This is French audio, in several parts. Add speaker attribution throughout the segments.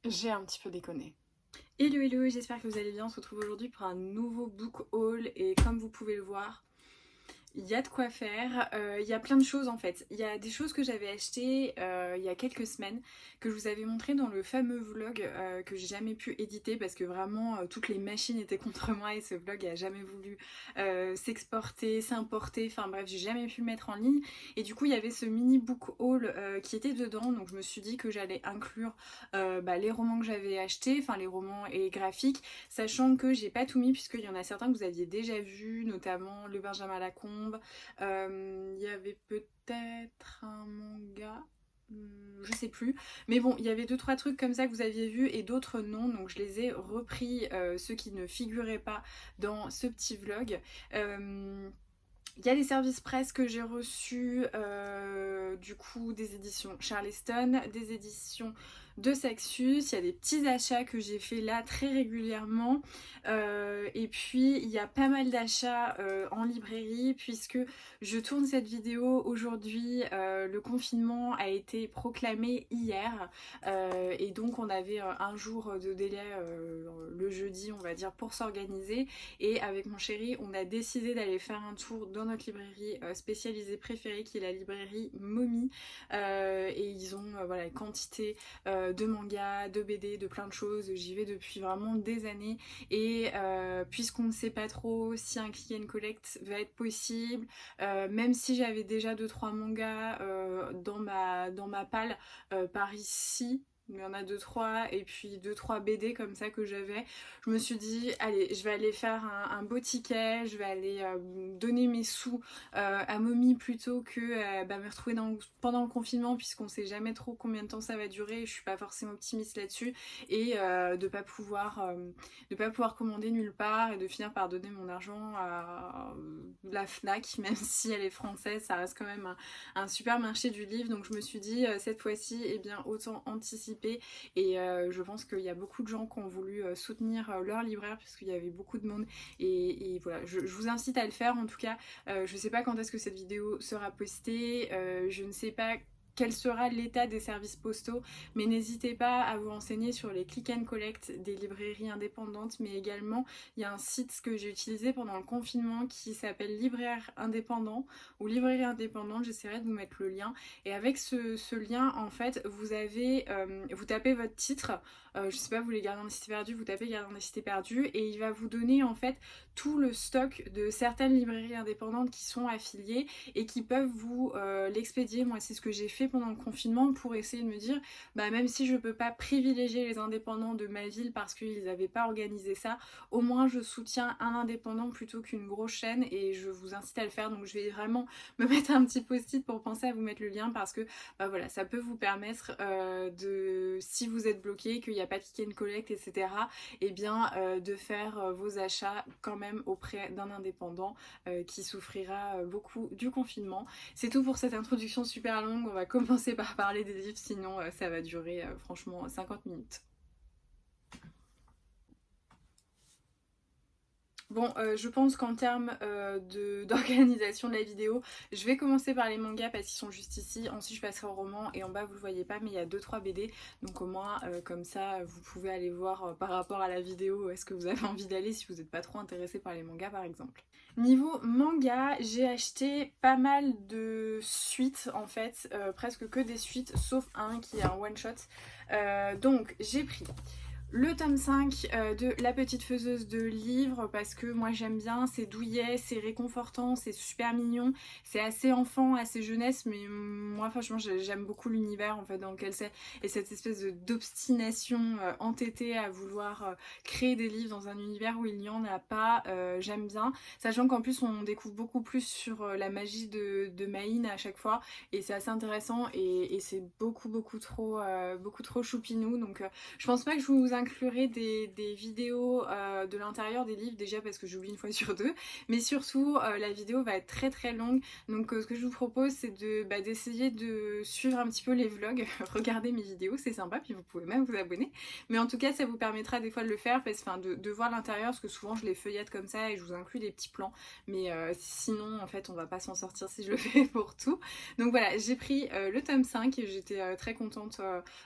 Speaker 1: J'ai un petit peu déconné.
Speaker 2: Hello hello, j'espère que vous allez bien. On se retrouve aujourd'hui pour un nouveau book haul et comme vous pouvez le voir, il y a de quoi faire, il y a plein de choses en fait. Il y a des choses que j'avais achetées il y a quelques semaines, que je vous avais montré dans le fameux vlog que j'ai jamais pu éditer parce que vraiment toutes les machines étaient contre moi et ce vlog a jamais voulu s'exporter, s'importer, enfin bref, j'ai jamais pu le mettre en ligne. Et du coup il y avait ce mini book haul qui était dedans, donc je me suis dit que j'allais inclure les romans que j'avais achetés, enfin les romans et graphiques, sachant que j'ai pas tout mis puisqu'il y en a certains que vous aviez déjà vus, notamment Le Benjamin Lacombe. Il y avait peut-être un manga, je sais plus, mais bon, il y avait deux trois trucs comme ça que vous aviez vu et d'autres non, donc je les ai repris, ceux qui ne figuraient pas dans ce petit vlog. Il y a des services presse que j'ai reçus, du coup des éditions Charleston, des éditions de Saxus, il y a des petits achats que j'ai fait là très régulièrement, et puis il y a pas mal d'achats en librairie puisque je tourne cette vidéo aujourd'hui, le confinement a été proclamé hier, et donc on avait un jour de délai le jeudi on va dire pour s'organiser, et avec mon chéri on a décidé d'aller faire un tour dans notre librairie spécialisée préférée qui est la librairie Momi, et ils ont voilà, une quantité de mangas, de BD, de plein de choses. J'y vais depuis vraiment des années et puisqu'on ne sait pas trop si un click and collect va être possible, même si j'avais déjà 2-3 mangas dans ma palle par ici, il y en a 2-3 et puis 2-3 BD comme ça que j'avais. Je me suis dit, allez, je vais aller faire un beau ticket, je vais aller donner mes sous à Mommy plutôt que me retrouver pendant le confinement, puisqu'on sait jamais trop combien de temps ça va durer. Je suis pas forcément optimiste là-dessus, et de pas pouvoir commander nulle part et de finir par donner mon argent à la Fnac, même si elle est française, ça reste quand même un super marché du livre. Donc je me suis dit cette fois-ci, eh bien autant anticiper, et je pense qu'il y a beaucoup de gens qui ont voulu soutenir leur libraire puisqu'il y avait beaucoup de monde, et voilà, je vous incite à le faire en tout cas. Je sais pas quand est-ce que cette vidéo sera postée, je ne sais pas quel sera l'état des services postaux, mais n'hésitez pas à vous renseigner sur les click and collect des librairies indépendantes, mais également il y a un site que j'ai utilisé pendant le confinement qui s'appelle Libraire Indépendant ou Librairie Indépendante, j'essaierai de vous mettre le lien, et avec ce lien en fait vous avez, vous tapez votre titre, je sais pas, vous voulez Gardiens des Cités Perdues, vous tapez Gardiens des Cités Perdues et il va vous donner en fait tout le stock de certaines librairies indépendantes qui sont affiliées et qui peuvent vous l'expédier. Moi c'est ce que j'ai fait pendant le confinement pour essayer de me dire, bah même si je peux pas privilégier les indépendants de ma ville parce qu'ils n'avaient pas organisé ça, au moins je soutiens un indépendant plutôt qu'une grosse chaîne, et je vous incite à le faire. Donc je vais vraiment me mettre un petit post-it pour penser à vous mettre le lien parce que bah voilà, ça peut vous permettre de, si vous êtes bloqué, qu'il n'y a pas de click and collect, etc., et bien de faire vos achats quand même auprès d'un indépendant qui souffrira beaucoup du confinement. C'est tout pour cette introduction super longue, on va commencer par parler des livres, sinon ça va durer franchement 50 minutes. Bon, je pense qu'en termes d'organisation de la vidéo, je vais commencer par les mangas parce qu'ils sont juste ici. Ensuite, je passerai au roman et en bas, vous le voyez pas, mais il y a 2-3 BD. Donc au moins, comme ça, vous pouvez aller voir par rapport à la vidéo est-ce que vous avez envie d'aller si vous n'êtes pas trop intéressé par les mangas, par exemple. Niveau manga, j'ai acheté pas mal de suites en fait, presque que des suites, sauf un qui est un one-shot. Donc j'ai pris le tome 5 de La Petite Faiseuse de Livres parce que moi j'aime bien, c'est douillet, c'est réconfortant, c'est super mignon, c'est assez enfant, assez jeunesse, mais moi franchement j'aime beaucoup l'univers en fait dans lequel c'est, et cette espèce d'obstination entêtée à vouloir créer des livres dans un univers où il n'y en a pas, j'aime bien, sachant qu'en plus on découvre beaucoup plus sur la magie de Maïn à chaque fois, et c'est assez intéressant, et c'est beaucoup trop choupinou, donc je pense pas que je vous inclurai des vidéos de l'intérieur des livres, déjà parce que j'oublie une fois sur deux, mais surtout la vidéo va être très très longue, donc ce que je vous propose c'est d'essayer de suivre un petit peu les vlogs, regarder mes vidéos, c'est sympa, puis vous pouvez même vous abonner, mais en tout cas ça vous permettra des fois de le faire, de voir l'intérieur, parce que souvent je les feuillette comme ça et je vous inclus des petits plans, mais sinon en fait on va pas s'en sortir si je le fais pour tout. Donc voilà, j'ai pris le tome 5 et j'étais très contente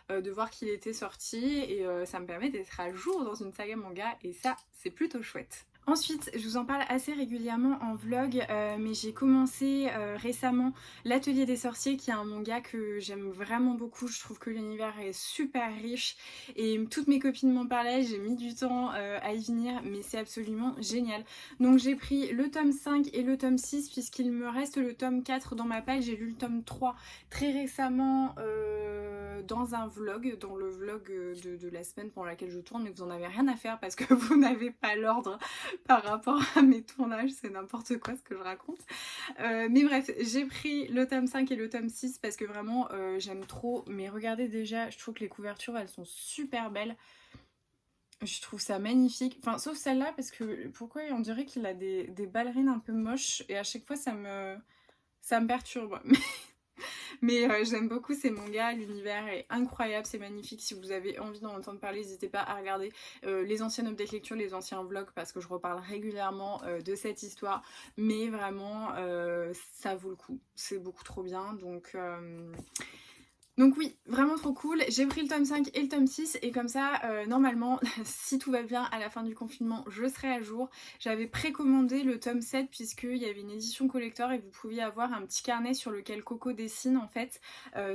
Speaker 2: de voir qu'il était sorti et ça me permet d'être à jour dans une saga manga et ça c'est plutôt chouette. Ensuite, je vous en parle assez régulièrement en vlog, mais j'ai commencé récemment l'Atelier des Sorciers, qui est un manga que j'aime vraiment beaucoup. Je trouve que l'univers est super riche et toutes mes copines m'en parlaient, j'ai mis du temps à y venir, mais c'est absolument génial. Donc j'ai pris le tome 5 et le tome 6 puisqu'il me reste le tome 4 dans ma palle. J'ai lu le tome 3 très récemment dans un vlog, dans le vlog de la semaine pendant laquelle je tourne, mais vous en avez rien à faire parce que vous n'avez pas l'ordre par rapport à mes tournages, c'est n'importe quoi ce que je raconte. Mais bref, j'ai pris le tome 5 et le tome 6 parce que vraiment j'aime trop. Mais regardez déjà, je trouve que les couvertures elles sont super belles. Je trouve ça magnifique. Enfin, sauf celle-là parce que pourquoi on dirait qu'il a des ballerines un peu moches et à chaque fois ça me perturbe. Mais j'aime beaucoup ces mangas, l'univers est incroyable, c'est magnifique. Si vous avez envie d'en entendre parler, n'hésitez pas à regarder les anciennes updates lecture, les anciens vlogs, parce que je reparle régulièrement de cette histoire. Mais vraiment, ça vaut le coup, c'est beaucoup trop bien. Donc oui, vraiment trop cool. J'ai pris le tome 5 et le tome 6 et comme ça, normalement, si tout va bien à la fin du confinement, je serai à jour. J'avais précommandé le tome 7 puisqu'il y avait une édition collector et vous pouviez avoir un petit carnet sur lequel Coco dessine en fait.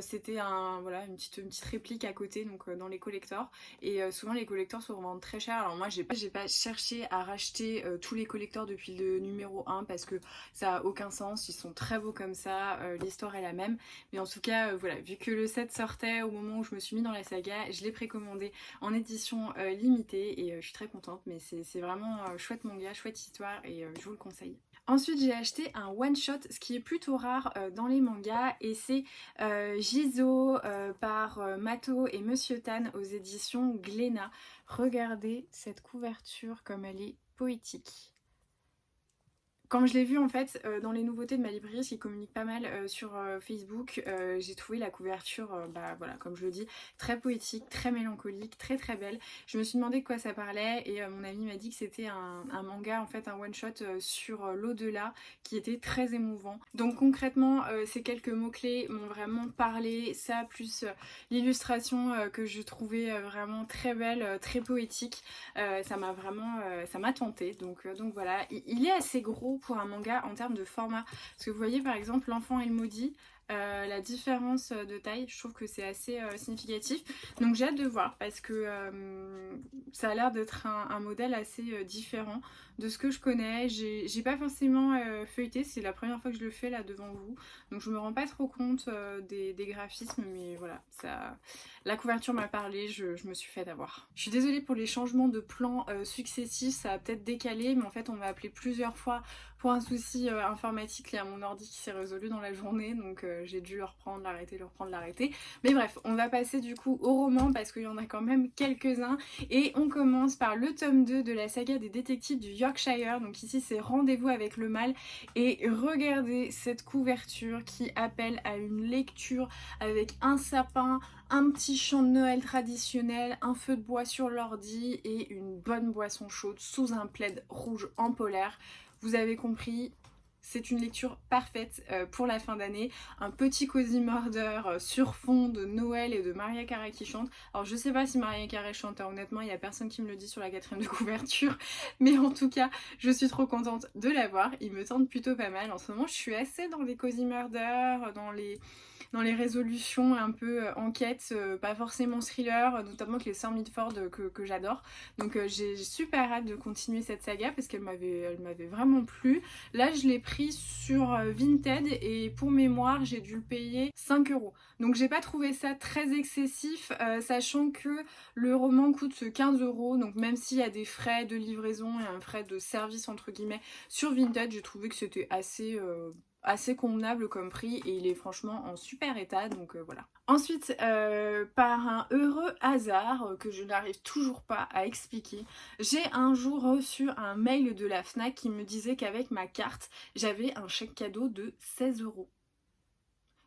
Speaker 2: C'était une petite réplique à côté, donc dans les collectors. Et souvent les collectors se revendent très cher. Alors moi j'ai pas cherché à racheter tous les collectors depuis le numéro 1 parce que ça a aucun sens. Ils sont très beaux comme ça, l'histoire est la même. Mais en tout cas, voilà, vu que le 7 sortait au moment où je me suis mis dans la saga, je l'ai précommandé en édition limitée et je suis très contente, mais c'est vraiment chouette manga, chouette histoire et je vous le conseille. Ensuite j'ai acheté un one shot, ce qui est plutôt rare dans les mangas, et c'est Jizo par Mato et Monsieur Tan aux éditions Glénat. Regardez cette couverture comme elle est poétique. Quand je l'ai vu en fait dans les nouveautés de ma librairie qui communique pas mal sur Facebook, j'ai trouvé la couverture, voilà, comme je le dis, très poétique, très mélancolique, très très belle. Je me suis demandé de quoi ça parlait et mon ami m'a dit que c'était un manga, en fait un one shot sur l'au-delà qui était très émouvant. Donc concrètement ces quelques mots-clés m'ont vraiment parlé, ça plus l'illustration que je trouvais vraiment très belle, très poétique, ça m'a tenté. Donc voilà, il est assez gros pour un manga en termes de format, parce que vous voyez par exemple L'Enfant et le Maudit, la différence de taille, je trouve que c'est assez significatif. Donc j'ai hâte de voir parce que ça a l'air d'être un modèle assez différent de ce que je connais. J'ai pas forcément feuilleté, c'est la première fois que je le fais là devant vous, donc je me rends pas trop compte des graphismes, mais voilà, la couverture m'a parlé, je me suis fait avoir. Je suis désolée pour les changements de plans successifs, ça a peut-être décalé, mais en fait on m'a appelé plusieurs fois pour un souci informatique lié à mon ordi qui s'est résolu dans la journée, donc j'ai dû le reprendre, l'arrêter. Mais bref, on va passer du coup au roman parce qu'il y en a quand même quelques-uns et on commence par le tome 2 de la saga des détectives du Yorkshire. Donc ici c'est Rendez-vous avec le mal et regardez cette couverture qui appelle à une lecture avec un sapin, un petit chant de Noël traditionnel, un feu de bois sur l'ordi et une bonne boisson chaude sous un plaid rouge en polaire. Vous avez compris, c'est une lecture parfaite pour la fin d'année. Un petit cozy murder sur fond de Noël et de Maria Carey qui chante. Alors je sais pas si Maria Carey chante, hein, honnêtement il y a personne qui me le dit sur la 4ème de couverture. Mais en tout cas je suis trop contente de l'avoir. Il me tente plutôt pas mal. En ce moment je suis assez dans les cozy murder, dans les résolutions un peu enquête, pas forcément thriller, notamment avec les sœurs Mitford que j'adore. Donc j'ai super hâte de continuer cette saga parce qu'elle m'avait vraiment plu. Là je l'ai pris sur Vinted et pour mémoire j'ai dû le payer 5 €. Donc j'ai pas trouvé ça très excessif, sachant que le roman coûte 15 €. Donc même s'il y a des frais de livraison et un frais de service entre guillemets sur Vinted, j'ai trouvé que c'était assez assez convenable comme prix et il est franchement en super état, donc voilà. Ensuite, par un heureux hasard que je n'arrive toujours pas à expliquer, j'ai un jour reçu un mail de la FNAC qui me disait qu'avec ma carte, j'avais un chèque cadeau de 16 €.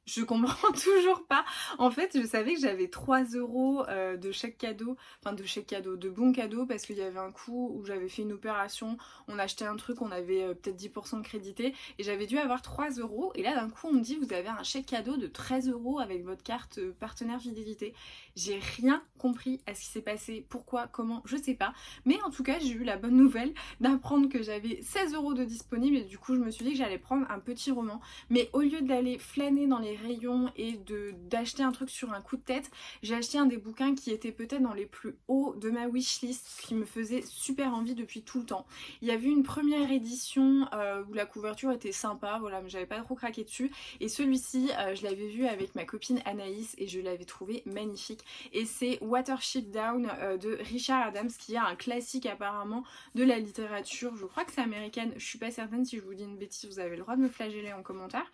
Speaker 2: Je comprends toujours pas. En fait, je savais que j'avais 3 € de chèque cadeau, enfin de chèque cadeau, de bons cadeaux, parce qu'il y avait un coup où j'avais fait une opération, on achetait un truc, on avait peut-être 10% de crédité, et j'avais dû avoir 3 €. Et là, d'un coup, on me dit, vous avez un chèque cadeau de 13 € avec votre carte partenaire fidélité. J'ai rien compris à ce qui s'est passé, pourquoi, comment, je sais pas. Mais en tout cas, j'ai eu la bonne nouvelle d'apprendre que j'avais 16 € de disponible, et du coup, je me suis dit que j'allais prendre un petit roman. Mais au lieu d'aller flâner dans les rayons et d'acheter un truc sur un coup de tête, j'ai acheté un des bouquins qui était peut-être dans les plus hauts de ma wishlist, qui me faisait super envie depuis tout le temps. Il y avait une première édition où la couverture était sympa, voilà, mais j'avais pas trop craqué dessus. Et celui-ci, je l'avais vu avec ma copine Anaïs et je l'avais trouvé magnifique. Et c'est Watership Down de Richard Adams, qui est un classique apparemment de la littérature. Je crois que c'est américaine, je suis pas certaine, si je vous dis une bêtise, vous avez le droit de me flageller en commentaire.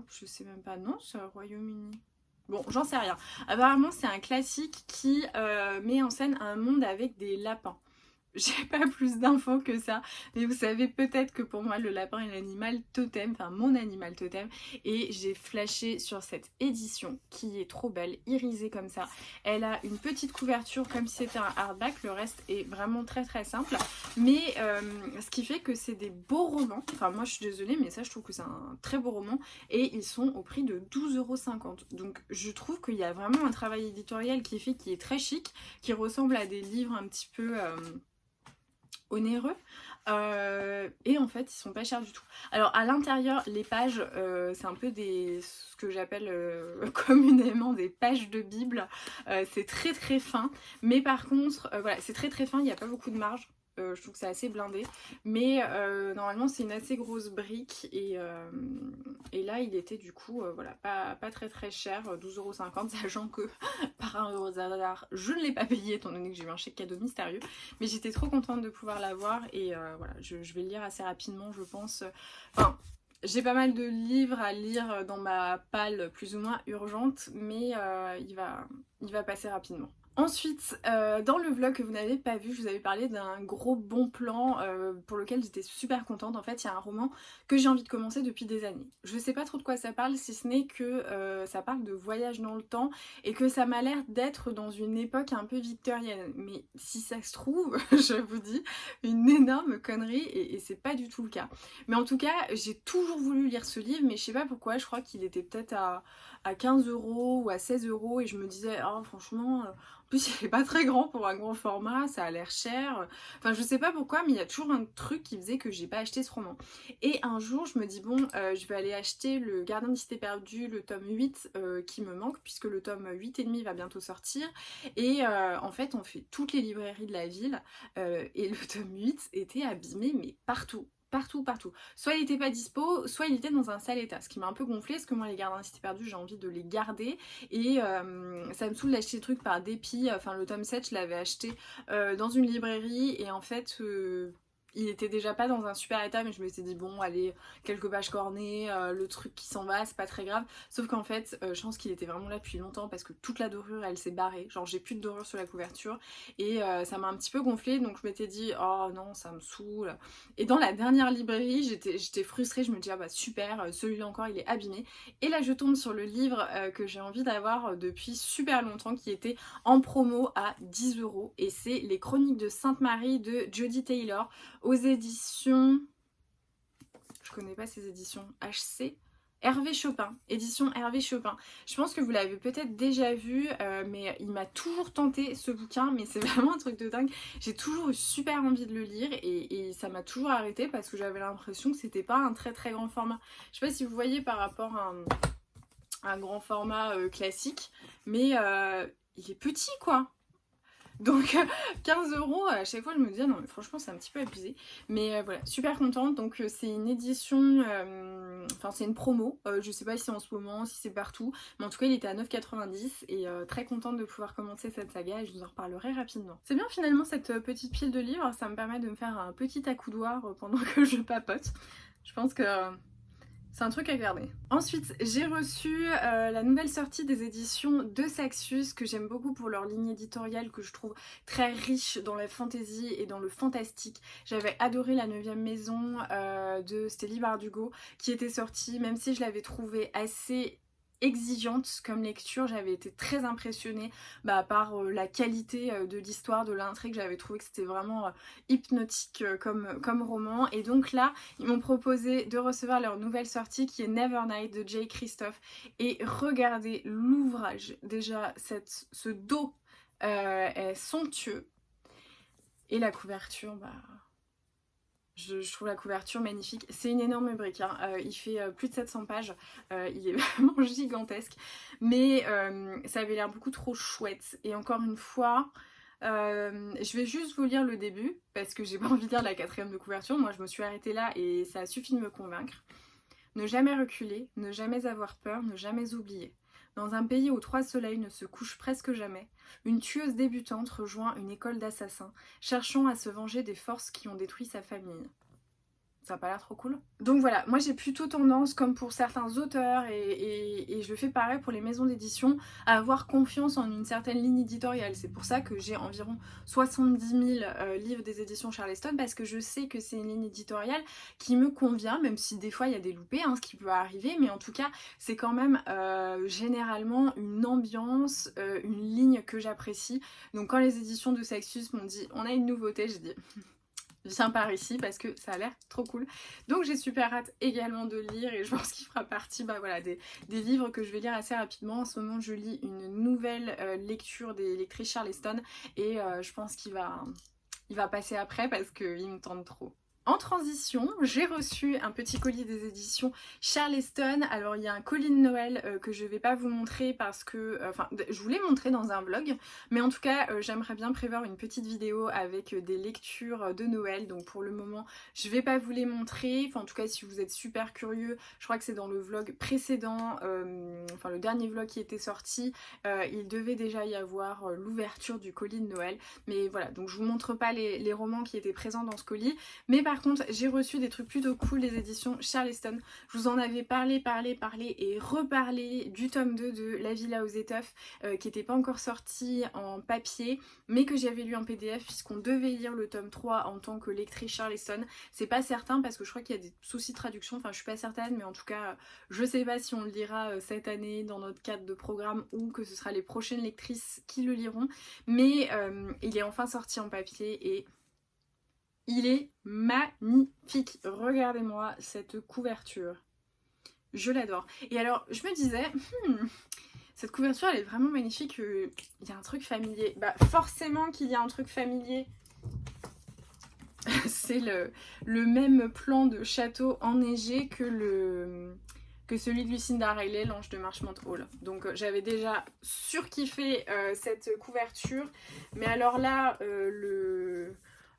Speaker 2: Je sais même pas, non, c'est au Royaume-Uni. Bon, j'en sais rien. Apparemment, c'est un classique qui met en scène un monde avec des lapins. J'ai pas plus d'infos que ça, mais vous savez peut-être que pour moi le lapin est l'animal totem, enfin mon animal totem, et j'ai flashé sur cette édition qui est trop belle, irisée comme ça. Elle a une petite couverture comme si c'était un hardback, le reste est vraiment très très simple, mais ce qui fait que c'est des beaux romans. Enfin moi je suis désolée, mais ça je trouve que c'est un très beau roman, et ils sont au prix de 12,50 €. Donc je trouve qu'il y a vraiment un travail éditorial qui est fait, qui est très chic, qui ressemble à des livres un petit peu onéreux, et en fait ils sont pas chers du tout. Alors à l'intérieur, les pages, c'est un peu ce que j'appelle communément des pages de Bible. C'est très très fin, mais par contre voilà, c'est très très fin, il n'y a pas beaucoup de marge. Je trouve que c'est assez blindé, mais normalement c'est une assez grosse brique, et là il était du coup voilà, pas très très cher, 12,50 €, sachant que par un euro hasard je ne l'ai pas payé étant donné que j'ai eu un chèque cadeau mystérieux, mais j'étais trop contente de pouvoir l'avoir, et voilà, je vais le lire assez rapidement je pense. Enfin, j'ai pas mal de livres à lire dans ma palle plus ou moins urgente, mais il va passer rapidement. Ensuite, dans le vlog que vous n'avez pas vu, je vous avais parlé d'un gros bon plan pour lequel j'étais super contente. En fait, il y a un roman que j'ai envie de commencer depuis des années. Je sais pas trop de quoi ça parle, si ce n'est que ça parle de voyage dans le temps et que ça m'a l'air d'être dans une époque un peu victorienne. Mais si ça se trouve, je vous dis, une énorme connerie, et c'est pas du tout le cas. Mais en tout cas, j'ai toujours voulu lire ce livre, mais je sais pas pourquoi, je crois qu'il était peut-être à 15 € ou à 16 € et je me disais, oh franchement, en plus il est pas très grand pour un grand format, ça a l'air cher. Enfin je sais pas pourquoi, mais il y a toujours un truc qui faisait que j'ai pas acheté ce roman. Et un jour je me dis bon, je vais aller acheter Le Gardien des Cités Perdues, le tome 8 qui me manque, puisque le tome 8 et demi va bientôt sortir. Et en fait on fait toutes les librairies de la ville, et le tome 8 était abîmé mais partout. Partout, partout. Soit il était pas dispo, soit il était dans un sale état. Ce qui m'a un peu gonflé, parce que moi les Gardiens des Cités Perdues, j'ai envie de les garder. Et ça me saoule d'acheter des trucs par dépit. Enfin le tome 7, je l'avais acheté dans une librairie. Et en fait, il était déjà pas dans un super état, mais je me suis dit bon allez, quelques pages cornées, le truc qui s'en va, c'est pas très grave. Sauf qu'en fait je pense qu'il était vraiment là depuis longtemps, parce que toute la dorure elle s'est barrée, genre j'ai plus de dorure sur la couverture, et ça m'a un petit peu gonflé, donc je m'étais dit oh non ça me saoule. Et dans la dernière librairie j'étais frustrée, je me dis ah bah super, celui-là encore il est abîmé. Et là je tombe sur le livre que j'ai envie d'avoir depuis super longtemps, qui était en promo à 10 €, et c'est Les Chroniques de Sainte-Marie de Jodi Taylor, aux éditions, je connais pas ces éditions, HC, Hervé Chopin, édition Hervé Chopin. Je pense que vous l'avez peut-être déjà vu, mais il m'a toujours tenté ce bouquin, mais c'est vraiment un truc de dingue. J'ai toujours eu super envie de le lire, et ça m'a toujours arrêté parce que j'avais l'impression que c'était pas un très très grand format. Je sais pas si vous voyez par rapport à un grand format classique, mais il est petit quoi. Donc 15 € à chaque fois je me disais non mais franchement c'est un petit peu abusé. Mais voilà, super contente. Donc c'est une édition, enfin c'est une promo, je sais pas si c'est en ce moment, si c'est partout, mais en tout cas il était à 9,90 et très contente de pouvoir commencer cette saga et je vous en reparlerai rapidement. C'est bien finalement cette petite pile de livres, ça me permet de me faire un petit accoudoir pendant que je papote. Je pense que c'est un truc à garder. Ensuite, j'ai reçu la nouvelle sortie des éditions de Saxus, que j'aime beaucoup pour leur ligne éditoriale, que je trouve très riche dans la fantasy et dans le fantastique. J'avais adoré la 9e maison de Stélie Bardugo, qui était sortie, même si je l'avais trouvée assez exigeante comme lecture, j'avais été très impressionnée par la qualité de l'histoire, de l'intrigue. J'avais trouvé que c'était vraiment hypnotique comme roman, et donc là ils m'ont proposé de recevoir leur nouvelle sortie qui est Nevernight de Jay Christophe, et regardez l'ouvrage, déjà ce dos est somptueux et la couverture, je trouve la couverture magnifique. C'est une énorme brique, hein. Il fait plus de 700 pages, il est vraiment gigantesque, mais ça avait l'air beaucoup trop chouette. Et encore une fois, je vais juste vous lire le début, parce que j'ai pas envie de lire la 4e de couverture. Moi je me suis arrêtée là et ça a suffi de me convaincre. Ne jamais reculer, ne jamais avoir peur, ne jamais oublier. Dans un pays où 3 soleils ne se couchent presque jamais, une tueuse débutante rejoint une école d'assassins, cherchant à se venger des forces qui ont détruit sa famille. Ça a pas l'air trop cool. Donc voilà, moi j'ai plutôt tendance, comme pour certains auteurs, et je le fais pareil pour les maisons d'édition, à avoir confiance en une certaine ligne éditoriale. C'est pour ça que j'ai environ 70 000 livres des éditions Charleston, parce que je sais que c'est une ligne éditoriale qui me convient, même si des fois il y a des loupés, hein, ce qui peut arriver, mais en tout cas c'est quand même généralement une ambiance, une ligne que j'apprécie. Donc quand les éditions de Saxus m'ont dit on a une nouveauté, j'ai dit viens par ici parce que ça a l'air trop cool. Donc j'ai super hâte également de lire, et je pense qu'il fera partie des livres que je vais lire assez rapidement. En ce moment je lis une nouvelle lecture des lectrices Charleston, et je pense qu'il va passer après parce qu'il me tente trop. En transition, j'ai reçu un petit colis des éditions Charleston. Alors il y a un colis de Noël que je vais pas vous montrer parce que, je voulais montrer dans un vlog, mais en tout cas j'aimerais bien prévoir une petite vidéo avec des lectures de Noël. Donc pour le moment je vais pas vous les montrer, en tout cas si vous êtes super curieux, je crois que c'est dans le vlog précédent, le dernier vlog qui était sorti, il devait déjà y avoir l'ouverture du colis de Noël. Mais voilà, donc je vous montre pas les romans qui étaient présents dans ce colis, mais par contre j'ai reçu des trucs plutôt cool des éditions Charleston. Je vous en avais parlé et reparlé du tome 2 de La Villa aux Étoffes qui n'était pas encore sorti en papier, mais que j'avais lu en PDF, puisqu'on devait lire le tome 3 en tant que lectrice Charleston. C'est pas certain parce que je crois qu'il y a des soucis de traduction, je suis pas certaine, mais en tout cas je sais pas si on le lira cette année dans notre cadre de programme ou que ce sera les prochaines lectrices qui le liront, mais il est enfin sorti en papier et il est magnifique. Regardez-moi cette couverture. Je l'adore. Et alors, je me disais, cette couverture, elle est vraiment magnifique. Il y a un truc familier. Forcément qu'il y a un truc familier. C'est le même plan de château enneigé que celui de Lucinda Riley, l'ange de Marchmont Hall. Donc j'avais déjà surkiffé cette couverture. Mais alors là,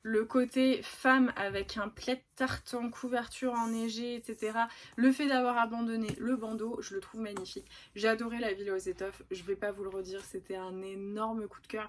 Speaker 2: le côté femme avec un plaid tartan, couverture enneigée, etc. Le fait d'avoir abandonné le bandeau, je le trouve magnifique. J'ai adoré La Villa aux Étoffes, je vais pas vous le redire, c'était un énorme coup de cœur.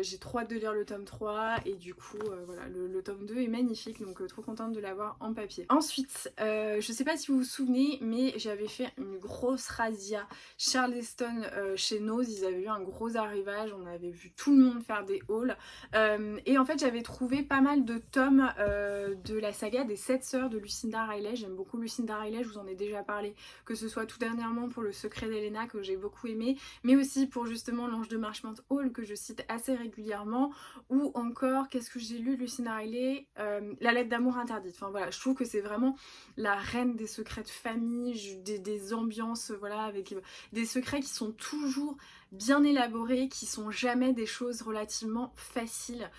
Speaker 2: J'ai trop hâte de lire le tome 3 et du coup voilà, le tome 2 est magnifique, donc trop contente de l'avoir en papier. Ensuite, je sais pas si vous vous souvenez, mais j'avais fait une grosse razzia Charleston chez Nose. Ils avaient eu un gros arrivage, on avait vu tout le monde faire des hauls, et en fait j'avais trouvé pas mal de tomes de la saga des 7 sœurs de Lucinda Riley. J'aime beaucoup Lucinda Riley, je vous en ai déjà parlé, que ce soit tout dernièrement pour Le Secret d'Helena que j'ai beaucoup aimé, mais aussi pour justement l'ange de Marchmont Hall que je cite assez régulièrement, ou encore, qu'est-ce que j'ai lu Lucinda Riley, La lettre d'amour interdite. Voilà, je trouve que c'est vraiment la reine des secrets de famille, des ambiances, voilà, avec des secrets qui sont toujours bien élaborés, qui sont jamais des choses relativement faciles.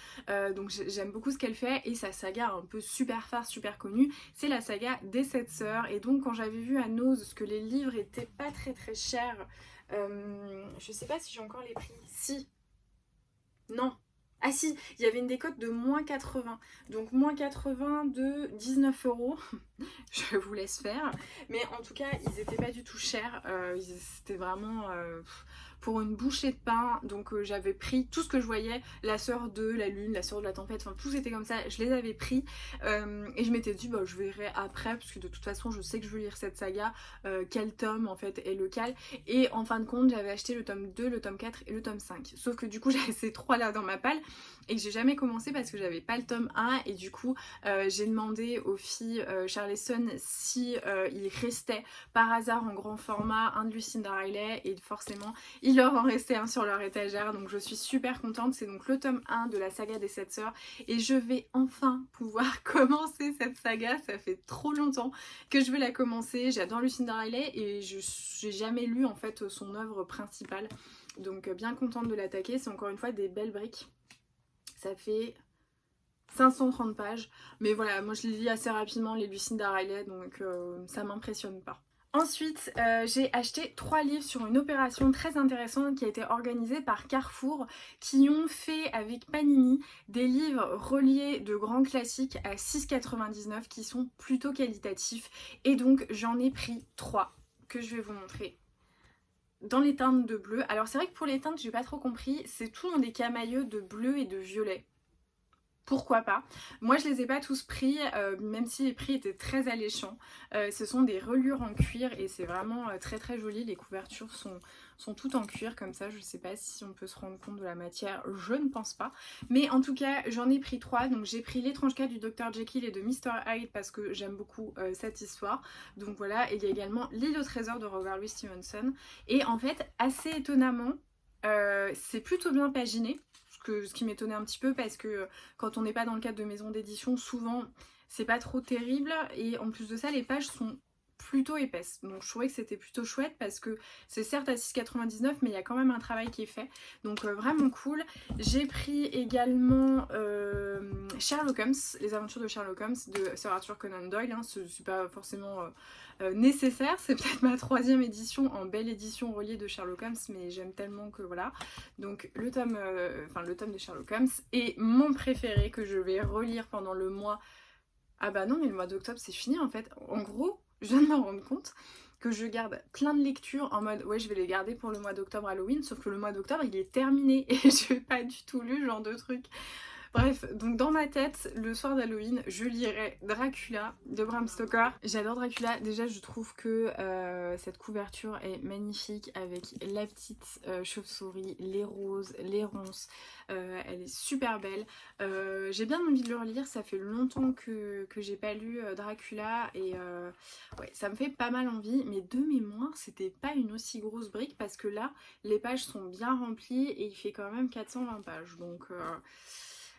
Speaker 2: Donc j'aime beaucoup ce qu'elle fait, et sa saga un peu super phare, super connue, c'est la saga des 7 sœurs. Et donc quand j'avais vu à Nose que les livres étaient pas très chers, je sais pas si j'ai encore les prix, si, non, Ah si, il y avait une décote de moins 80. Donc moins 80 de 19 euros. Je vous laisse faire. Mais en tout cas, ils étaient pas du tout chers. C'était vraiment pour une bouchée de pain. Donc j'avais pris tout ce que je voyais. La sœur de la lune, la sœur de la tempête. Enfin, tout était comme ça. Je les avais pris. Et je m'étais dit, bah, je verrai après. Parce que de toute façon, je sais que je veux lire cette saga. Quel tome en fait est lequel. Et en fin de compte, j'avais acheté le tome 2, le tome 4 et le tome 5. Sauf que du coup, j'avais ces trois là dans ma palle. Et que j'ai jamais commencé parce que j'avais pas le tome 1. Et du coup, j'ai demandé aux filles Charleston si il restait par hasard en grand format un de Lucinda Riley, et forcément il leur en restait un sur leur étagère, donc je suis super contente. C'est donc le tome 1 de la saga des 7 sœurs et je vais enfin pouvoir commencer cette saga. Ça fait trop longtemps que je veux la commencer. J'adore Lucinda Riley et j'ai jamais lu en fait son œuvre principale, donc bien contente de l'attaquer. C'est encore une fois des belles briques. Ça fait 530 pages, mais voilà, moi je les lis assez rapidement, les Lucinda Riley, donc ça m'impressionne pas. Ensuite, j'ai acheté 3 livres sur une opération très intéressante qui a été organisée par Carrefour, qui ont fait avec Panini des livres reliés de grands classiques à 6,99 qui sont plutôt qualitatifs, et donc j'en ai pris 3 que je vais vous montrer dans les teintes de bleu. Alors c'est vrai que pour les teintes j'ai pas trop compris, c'est tout dans des camailleux de bleu et de violet. Pourquoi pas. Moi je les ai pas tous pris, même si les prix étaient très alléchants. Ce sont des reliures en cuir et c'est vraiment très très joli. Les couvertures sont toutes en cuir comme ça. Je sais pas si on peut se rendre compte de la matière, je ne pense pas. Mais en tout cas j'en ai pris 3. Donc j'ai pris L'étrange cas du Dr Jekyll et de Mr Hyde parce que j'aime beaucoup cette histoire. Donc voilà, et il y a également L'île au trésor de Robert Louis Stevenson. Et en fait assez étonnamment c'est plutôt bien paginé. Ce qui m'étonnait un petit peu parce que quand on n'est pas dans le cadre de maison d'édition, souvent c'est pas trop terrible, et en plus de ça les pages sont plutôt épaisses, donc je trouvais que c'était plutôt chouette parce que c'est certes à 6,99 mais il y a quand même un travail qui est fait, donc vraiment cool. J'ai pris également Sherlock Holmes, les aventures de Sherlock Holmes de Sir Arthur Conan Doyle, hein. C'est pas forcément nécessaire, c'est peut-être ma 3e édition en belle édition reliée de Sherlock Holmes, mais j'aime tellement que voilà. Donc le tome de Sherlock Holmes est mon préféré que je vais relire pendant le mois. Ah bah non, mais le mois d'octobre c'est fini en fait. En gros, je viens de me rendre compte que je garde plein de lectures en mode ouais je vais les garder pour le mois d'octobre Halloween, sauf que le mois d'octobre il est terminé et je n'ai pas du tout lu ce genre de truc. Bref, donc dans ma tête, le soir d'Halloween, je lirai Dracula de Bram Stoker. J'adore Dracula. Déjà, je trouve que cette couverture est magnifique avec la petite chauve-souris, les roses, les ronces. Elle est super belle. J'ai bien envie de le relire. Ça fait longtemps que j'ai pas lu Dracula et ouais, ça me fait pas mal envie. Mais de mémoire, c'était pas une aussi grosse brique parce que là, les pages sont bien remplies et il fait quand même 420 pages. Donc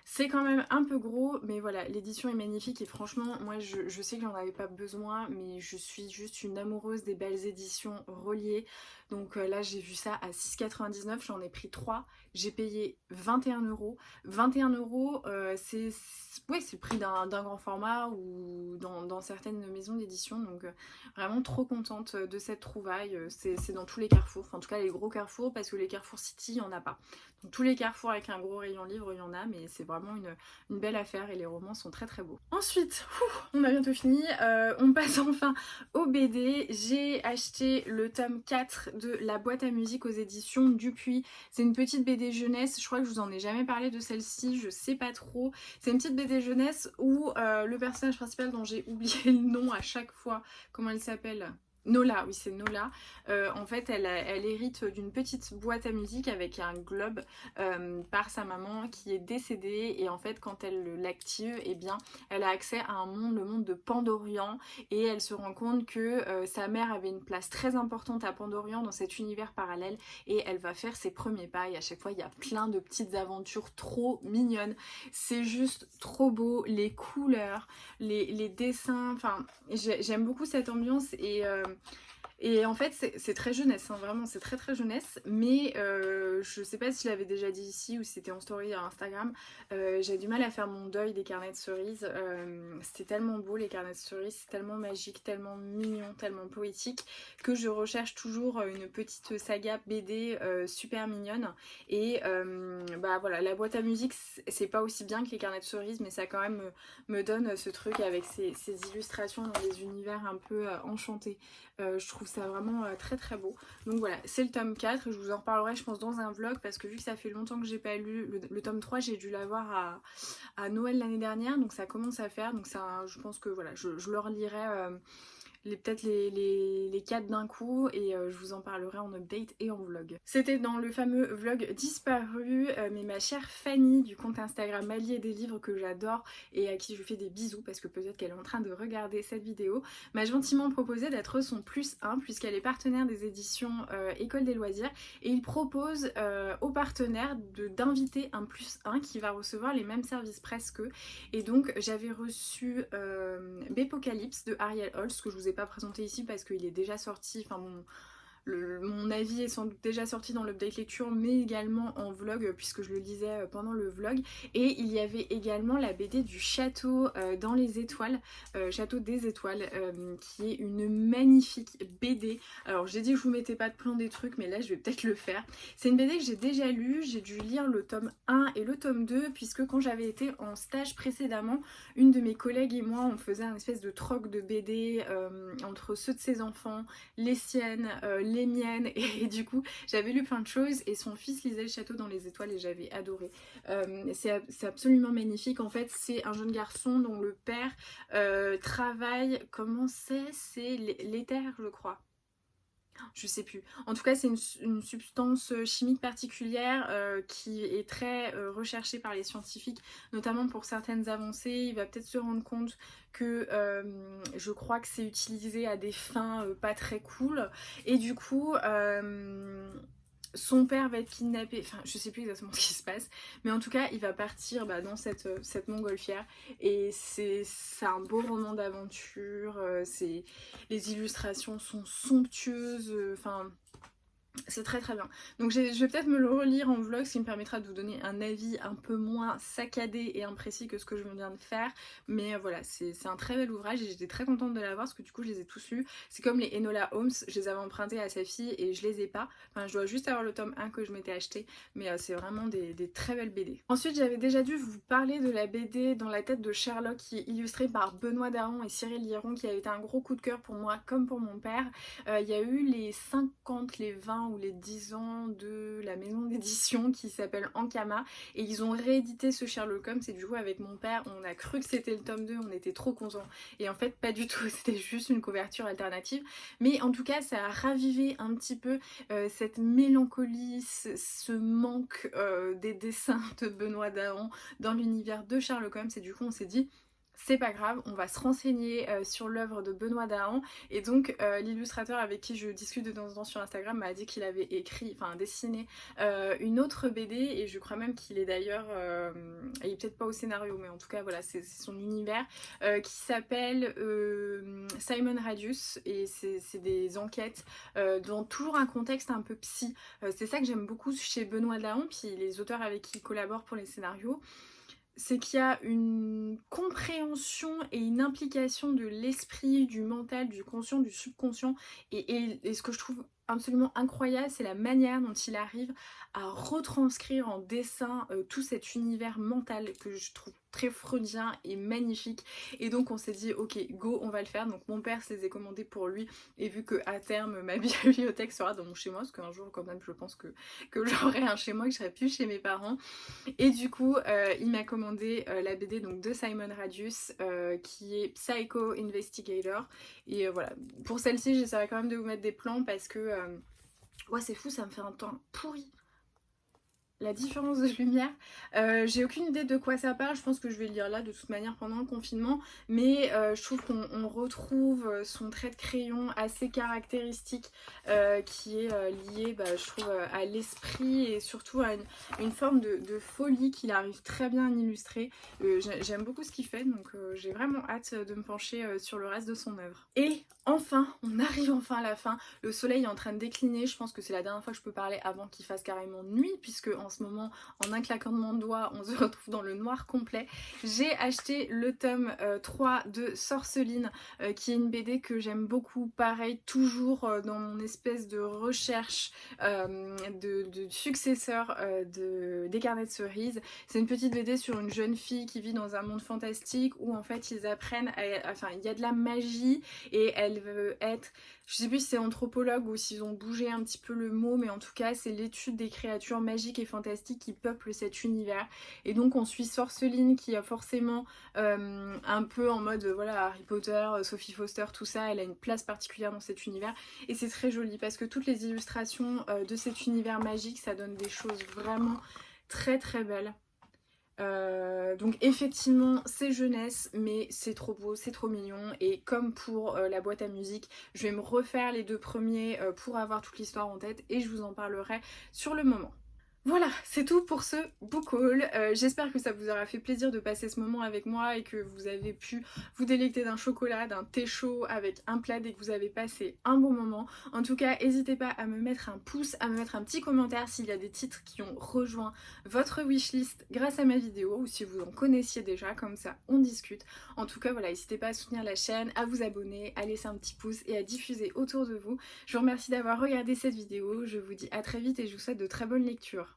Speaker 2: c'est quand même un peu gros, mais voilà, l'édition est magnifique et franchement, moi je sais que j'en avais pas besoin, mais je suis juste une amoureuse des belles éditions reliées. Donc là j'ai vu ça à 6,99, j'en ai pris 3, j'ai payé 21 euros. 21 euros, c'est le prix d'un grand format ou dans certaines maisons d'édition, donc vraiment trop contente de cette trouvaille. C'est dans tous les carrefours, enfin en tout cas les gros carrefours, parce que les Carrefour City, il n'y en a pas. Donc tous les carrefours avec un gros rayon livre, il y en a, mais c'est vraiment une belle affaire et les romans sont très très beaux. Ensuite, on a bientôt fini, on passe enfin au BD. J'ai acheté le tome 4 de La boîte à musique aux éditions Dupuis. C'est une petite BD jeunesse, je crois que je vous en ai jamais parlé de celle-ci, je sais pas trop. C'est une petite BD jeunesse où le personnage principal, dont j'ai oublié le nom à chaque fois, comment elle s'appelle ? Nola, oui c'est Nola. En fait elle hérite d'une petite boîte à musique avec un globe par sa maman qui est décédée, et en fait quand elle l'active, eh bien elle a accès à un monde, le monde de Pandorian, et elle se rend compte que sa mère avait une place très importante à Pandorian dans cet univers parallèle, et elle va faire ses premiers pas et à chaque fois il y a plein de petites aventures trop mignonnes. C'est juste trop beau, les couleurs, les dessins, enfin j'aime beaucoup cette ambiance, et Et en fait c'est très jeunesse, hein, vraiment c'est très jeunesse, mais je sais pas si je l'avais déjà dit ici ou si c'était en story à Instagram, j'ai du mal à faire mon deuil des carnets de cerises. C'était tellement beau les carnets de cerises, c'est tellement magique, tellement mignon, tellement poétique, que je recherche toujours une petite saga BD super mignonne. Et bah voilà, la boîte à musique c'est pas aussi bien que les carnets de cerises, mais ça quand même me donne ce truc avec ces illustrations dans des univers un peu enchantés. Je trouve ça vraiment très beau. Donc voilà, c'est le tome 4, je vous en reparlerai je pense dans un vlog, parce que vu que ça fait longtemps que j'ai pas lu, le tome 3 j'ai dû l'avoir à Noël l'année dernière, donc ça commence à faire, donc ça, je pense que voilà, je le relirai peut-être les 4 d'un coup, et je vous en parlerai en update et en vlog. C'était dans le fameux vlog disparu, mais ma chère Fanny du compte Instagram Malier des livres, que j'adore et à qui je fais des bisous parce que peut-être qu'elle est en train de regarder cette vidéo, m'a gentiment proposé d'être son +1 puisqu'elle est partenaire des éditions École des loisirs, et il propose aux partenaires d'inviter un +1 qui va recevoir les mêmes services presque. Et donc j'avais reçu Bépocalypse de Ariel Holst, que je vous ai pas présenté ici parce qu'il est déjà sorti, enfin mon avis est sans doute déjà sorti dans l'update lecture, mais également en vlog puisque je le lisais pendant le vlog. Et il y avait également la BD du château dans les étoiles, Château des étoiles, qui est une magnifique BD. Alors j'ai dit que je vous mettais pas de plan des trucs, mais là je vais peut-être le faire. C'est une BD que j'ai déjà lue, j'ai dû lire le tome 1 et le tome 2 puisque quand j'avais été en stage précédemment, une de mes collègues et moi on faisait un espèce de troc de BD entre ceux de ses enfants, les siennes, les miennes, et du coup j'avais lu plein de choses, et son fils lisait Le Château dans les étoiles et j'avais adoré. C'est absolument magnifique. En fait c'est un jeune garçon dont le père travaille, comment c'est l'éther je crois, je sais plus. En tout cas, c'est une substance chimique particulière qui est très recherchée par les scientifiques, notamment pour certaines avancées. Il va peut-être se rendre compte que je crois que c'est utilisé à des fins pas très cool. Et du coup, son père va être kidnappé. Enfin, je sais plus exactement ce qui se passe. Mais en tout cas, il va partir dans cette montgolfière. Et c'est un beau roman d'aventure. Les illustrations sont somptueuses, enfin c'est très bien. Donc je vais peut-être me le relire en vlog, ce qui me permettra de vous donner un avis un peu moins saccadé et imprécis que ce que je viens de faire. Mais voilà, c'est un très bel ouvrage et j'étais très contente de l'avoir parce que du coup je les ai tous lus. C'est comme les Enola Holmes, je les avais empruntés à sa fille et je les ai pas. Enfin je dois juste avoir le tome 1 que je m'étais acheté, mais c'est vraiment des très belles BD. Ensuite j'avais déjà dû vous parler de la BD Dans la tête de Sherlock, qui est illustrée par Benoît Daron et Cyril Liron, qui a été un gros coup de cœur pour moi comme pour mon père. Il y a eu les 50, les 20 ou les 10 ans de la maison d'édition qui s'appelle Ankama, et ils ont réédité ce Sherlock Holmes, et du coup avec mon père on a cru que c'était le tome 2, on était trop contents, et en fait pas du tout, c'était juste une couverture alternative. Mais en tout cas ça a ravivé un petit peu cette mélancolie, ce manque des dessins de Benoît Daron dans l'univers de Sherlock Holmes, et du coup on s'est dit c'est pas grave, on va se renseigner sur l'œuvre de Benoît Dahan. Et donc l'illustrateur avec qui je discute de temps en temps sur Instagram m'a dit qu'il avait écrit, enfin dessiné une autre BD, et je crois même qu'il est d'ailleurs, il est peut-être pas au scénario, mais en tout cas voilà, c'est son univers, qui s'appelle Simon Radius, et c'est des enquêtes dans toujours un contexte un peu psy. C'est ça que j'aime beaucoup chez Benoît Dahan, puis les auteurs avec qui il collabore pour les scénarios, c'est qu'il y a une compréhension et une implication de l'esprit, du mental, du conscient, du subconscient, et ce que je trouve absolument incroyable, c'est la manière dont il arrive à retranscrire en dessin tout cet univers mental que je trouve très freudien et magnifique. Et donc on s'est dit ok go, on va le faire. Donc mon père se les a commandés pour lui, et vu que à terme ma bibliothèque sera dans mon chez moi, parce qu'un jour quand même je pense que j'aurai un chez moi, que je serai plus chez mes parents, et du coup il m'a commandé la BD donc de Simon Radius qui est Psycho Investigator. Et voilà, pour celle-ci j'essaierai quand même de vous mettre des plans parce que ouais c'est fou, ça me fait un temps pourri. la différence de lumière, j'ai aucune idée de quoi ça parle, je pense que je vais le lire là de toute manière pendant le confinement, mais je trouve qu'on retrouve son trait de crayon assez caractéristique qui est lié, je trouve, à l'esprit et surtout à une forme de folie qu'il arrive très bien à illustrer. J'aime beaucoup ce qu'il fait, donc j'ai vraiment hâte de me pencher sur le reste de son œuvre. Et enfin, on arrive enfin à la fin, le soleil est en train de décliner, je pense que c'est la dernière fois que je peux parler avant qu'il fasse carrément nuit, puisque en ce moment, en un claquement de doigts, on se retrouve dans le noir complet. J'ai acheté le tome 3 de Sorceline, qui est une BD que j'aime beaucoup, pareil, toujours dans mon espèce de recherche de successeur des carnets de cerises. C'est une petite BD sur une jeune fille qui vit dans un monde fantastique où en fait ils apprennent, enfin il y a de la magie et elle veut être, je sais plus si c'est anthropologue ou s'ils ont bougé un petit peu le mot, mais en tout cas c'est l'étude des créatures magiques et fantastiques qui peuplent cet univers. Et donc on suit Sorceline qui a forcément un peu en mode voilà Harry Potter, Sophie Foster, tout ça, elle a une place particulière dans cet univers et c'est très joli parce que toutes les illustrations de cet univers magique, ça donne des choses vraiment très très belles. Donc effectivement c'est jeunesse mais c'est trop beau, c'est trop mignon et comme pour la boîte à musique, je vais me refaire les deux premiers pour avoir toute l'histoire en tête et je vous en parlerai sur le moment. Voilà, c'est tout pour ce book haul. J'espère que ça vous aura fait plaisir de passer ce moment avec moi et que vous avez pu vous délecter d'un chocolat, d'un thé chaud avec un plaid et que vous avez passé un bon moment. En tout cas, n'hésitez pas à me mettre un pouce, à me mettre un petit commentaire s'il y a des titres qui ont rejoint votre wishlist grâce à ma vidéo ou si vous en connaissiez déjà, comme ça on discute. En tout cas, voilà, n'hésitez pas à soutenir la chaîne, à vous abonner, à laisser un petit pouce et à diffuser autour de vous. Je vous remercie d'avoir regardé cette vidéo, je vous dis à très vite et je vous souhaite de très bonnes lectures.